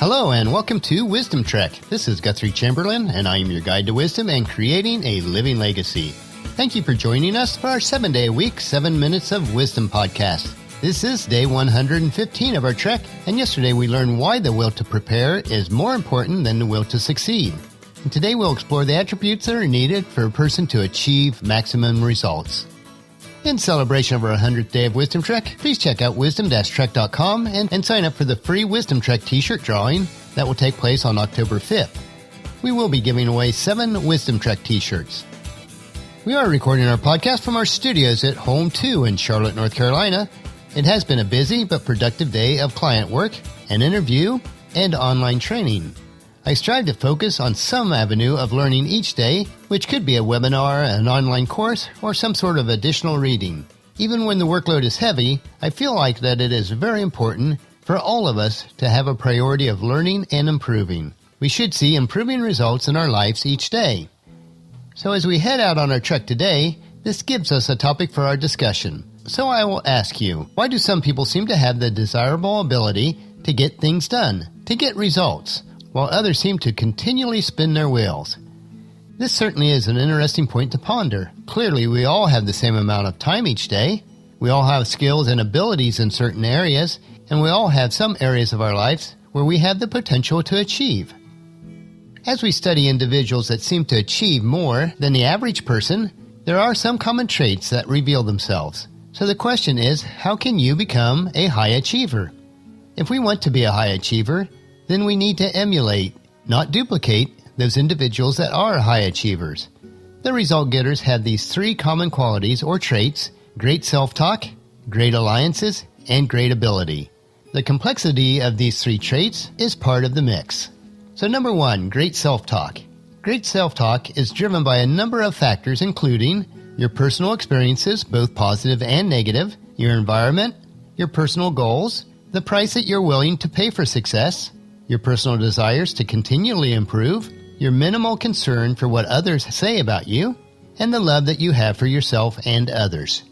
Hello and welcome to Wisdom Trek. This is Guthrie Chamberlain and I am your guide to wisdom and creating a living legacy. Thank you for joining us for our 7-day-a-week, 7 Minutes of Wisdom podcast. This is day 115 of our trek, and yesterday we learned why the will to prepare is more important than the will to succeed. And today we'll explore the attributes that are needed for a person to achieve maximum results. In celebration of our 100th day of Wisdom Trek, please check out wisdom-trek.com and sign up for the free Wisdom Trek t-shirt drawing that will take place on October 5th. We will be giving away 7 Wisdom Trek t-shirts. We are recording our podcast from our studios at Home 2 in Charlotte, North Carolina. It has been a busy but productive day of client work, an interview, and online training. I strive to focus on some avenue of learning each day, which could be a webinar, an online course, or some sort of additional reading. Even when the workload is heavy, I feel like that it is very important for all of us to have a priority of learning and improving. We should see improving results in our lives each day. So as we head out on our trek today, this gives us a topic for our discussion. So I will ask you, why do some people seem to have the desirable ability to get things done, to get results, while others seem to continually spin their wheels? This certainly is an interesting point to ponder. Clearly, we all have the same amount of time each day. We all have skills and abilities in certain areas, and we all have some areas of our lives where we have the potential to achieve. As we study individuals that seem to achieve more than the average person, there are some common traits that reveal themselves. So the question is, how can you become a high achiever? If we want to be a high achiever, then we need to emulate, not duplicate, those individuals that are high achievers. The result getters have these 3 common qualities or traits: great self-talk, great alliances, and great ability. The complexity of these 3 traits is part of the mix. So number 1, great self-talk. Great self-talk is driven by a number of factors, including your personal experiences, both positive and negative, your environment, your personal goals, the price that you're willing to pay for success, your personal desires to continually improve, your minimal concern for what others say about you, and the love that you have for yourself and others.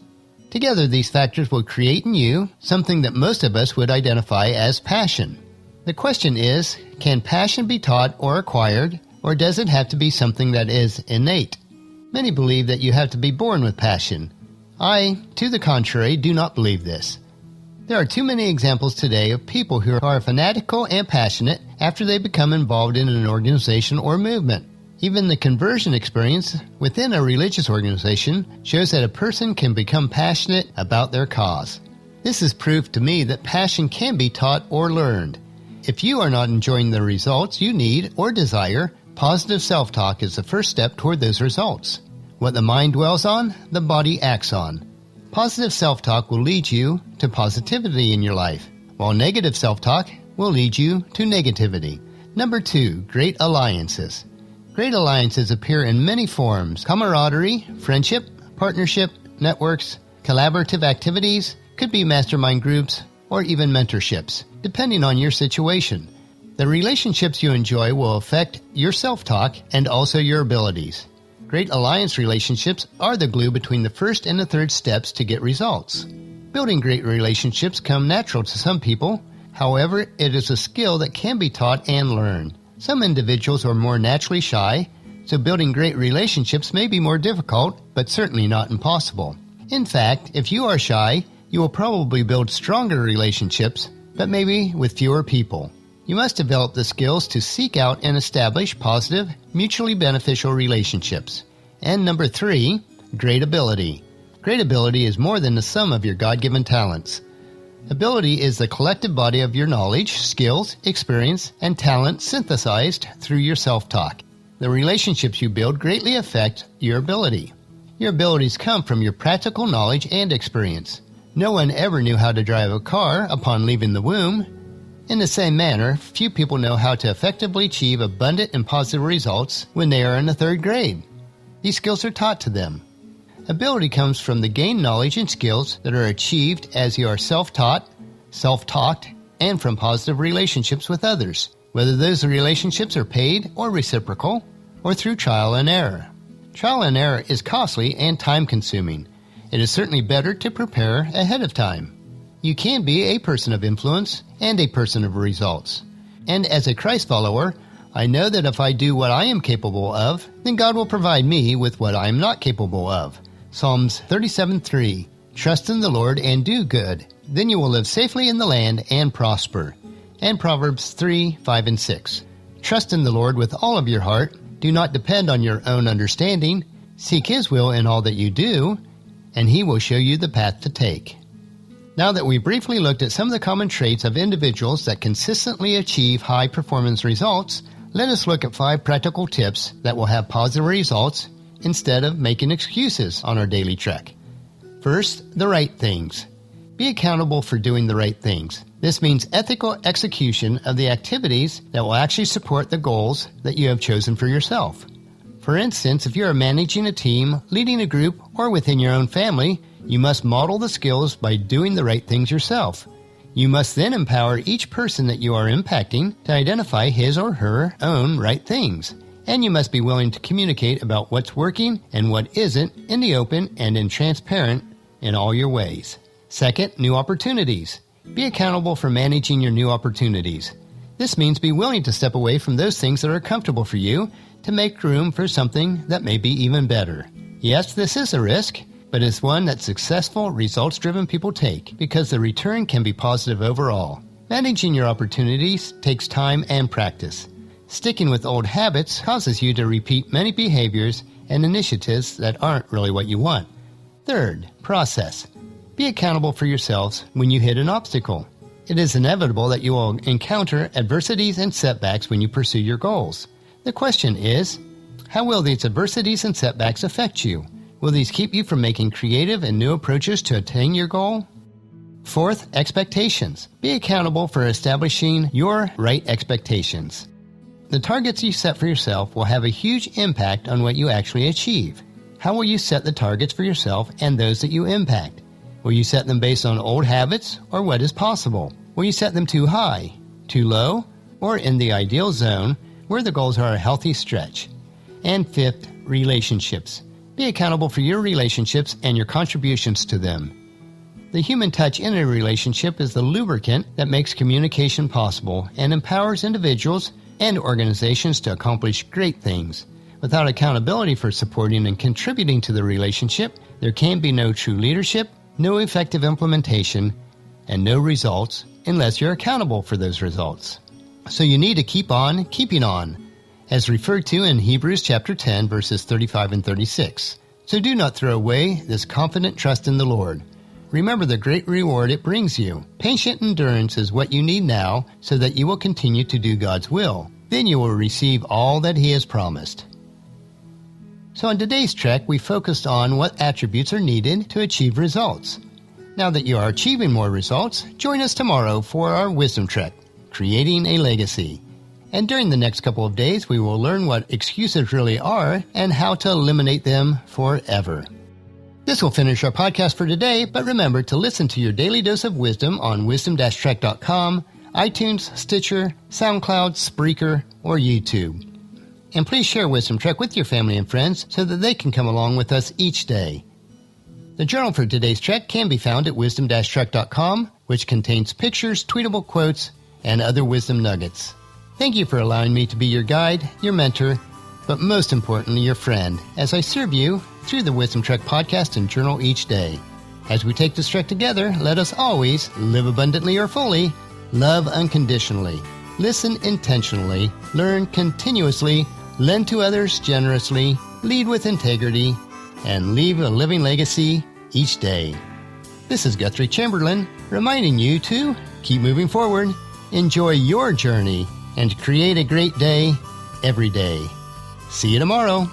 Together, these factors will create in you something that most of us would identify as passion. The question is, can passion be taught or acquired, or does it have to be something that is innate? Many believe that you have to be born with passion. I, to the contrary, do not believe this. There are too many examples today of people who are fanatical and passionate after they become involved in an organization or movement. Even the conversion experience within a religious organization shows that a person can become passionate about their cause. This is proof to me that passion can be taught or learned. If you are not enjoying the results you need or desire, positive self-talk is the first step toward those results. What the mind dwells on, the body acts on. Positive self-talk will lead you to positivity in your life, while negative self-talk will lead you to negativity. Number 2, great alliances. Great alliances appear in many forms: camaraderie, friendship, partnership, networks, collaborative activities, could be mastermind groups, or even mentorships, depending on your situation. The relationships you enjoy will affect your self-talk and also your abilities. Great alliance relationships are the glue between the first and the third steps to get results. Building great relationships come natural to some people. However, it is a skill that can be taught and learned. Some individuals are more naturally shy, so building great relationships may be more difficult, but certainly not impossible. In fact, if you are shy, you will probably build stronger relationships, but maybe with fewer people. You must develop the skills to seek out and establish positive, mutually beneficial relationships. And number 3, great ability. Great ability is more than the sum of your God-given talents. Ability is the collective body of your knowledge, skills, experience, and talent synthesized through your self-talk. The relationships you build greatly affect your ability. Your abilities come from your practical knowledge and experience. No one ever knew how to drive a car upon leaving the womb. In the same manner, few people know how to effectively achieve abundant and positive results when they are in the 3rd grade. These skills are taught to them. Ability comes from the gained knowledge and skills that are achieved as you are self-taught, self-talked, and from positive relationships with others, whether those relationships are paid or reciprocal, or through trial and error. Trial and error is costly and time-consuming. It is certainly better to prepare ahead of time. You can be a person of influence and a person of results. And as a Christ follower, I know that if I do what I am capable of, then God will provide me with what I am not capable of. Psalms 37:3. Trust in the Lord and do good. Then you will live safely in the land and prosper. And Proverbs 3:5 and 6. Trust in the Lord with all of your heart. Do not depend on your own understanding. Seek His will in all that you do, and He will show you the path to take. Now that we briefly looked at some of the common traits of individuals that consistently achieve high performance results, let us look at 5 practical tips that will have positive results instead of making excuses on our daily trek. First, the right things. Be accountable for doing the right things. This means ethical execution of the activities that will actually support the goals that you have chosen for yourself. For instance, if you are managing a team, leading a group, or within your own family, you must model the skills by doing the right things yourself. You must then empower each person that you are impacting to identify his or her own right things. And you must be willing to communicate about what's working and what isn't in the open and in transparent in all your ways. Second, new opportunities. Be accountable for managing your new opportunities. This means be willing to step away from those things that are comfortable for you to make room for something that may be even better. Yes, this is a risk, but it's one that successful, results-driven people take because the return can be positive overall. Managing your opportunities takes time and practice. Sticking with old habits causes you to repeat many behaviors and initiatives that aren't really what you want. Third, process. Be accountable for yourselves when you hit an obstacle. It is inevitable that you will encounter adversities and setbacks when you pursue your goals. The question is, how will these adversities and setbacks affect you? Will these keep you from making creative and new approaches to attain your goal? Fourth, expectations. Be accountable for establishing your right expectations. The targets you set for yourself will have a huge impact on what you actually achieve. How will you set the targets for yourself and those that you impact? Will you set them based on old habits or what is possible? Will you set them too high, too low, or in the ideal zone where the goals are a healthy stretch? And fifth, relationships. Be accountable for your relationships and your contributions to them. The human touch in a relationship is the lubricant that makes communication possible and empowers individuals and organizations to accomplish great things. Without accountability for supporting and contributing to the relationship, there can be no true leadership, no effective implementation, and no results unless you're accountable for those results. So you need to keep on keeping on, as referred to in Hebrews chapter 10, verses 35 and 36. So do not throw away this confident trust in the Lord. Remember the great reward it brings you. Patient endurance is what you need now so that you will continue to do God's will. Then you will receive all that He has promised. So in today's trek, we focused on what attributes are needed to achieve results. Now that you are achieving more results, join us tomorrow for our Wisdom Trek, Creating a Legacy. And during the next couple of days, we will learn what excuses really are and how to eliminate them forever. This will finish our podcast for today, but remember to listen to your daily dose of wisdom on wisdom-trek.com, iTunes, Stitcher, SoundCloud, Spreaker, or YouTube. And please share Wisdom Trek with your family and friends so that they can come along with us each day. The journal for today's trek can be found at wisdom-trek.com, which contains pictures, tweetable quotes, and other wisdom nuggets. Thank you for allowing me to be your guide, your mentor, but most importantly, your friend, as I serve you through the Wisdom Trek podcast and journal each day. As we take this trek together, let us always live abundantly or fully, love unconditionally, listen intentionally, learn continuously, lend to others generously, lead with integrity, and leave a living legacy each day. This is Guthrie Chamberlain, reminding you to keep moving forward, enjoy your journey, and create a great day every day. See you tomorrow.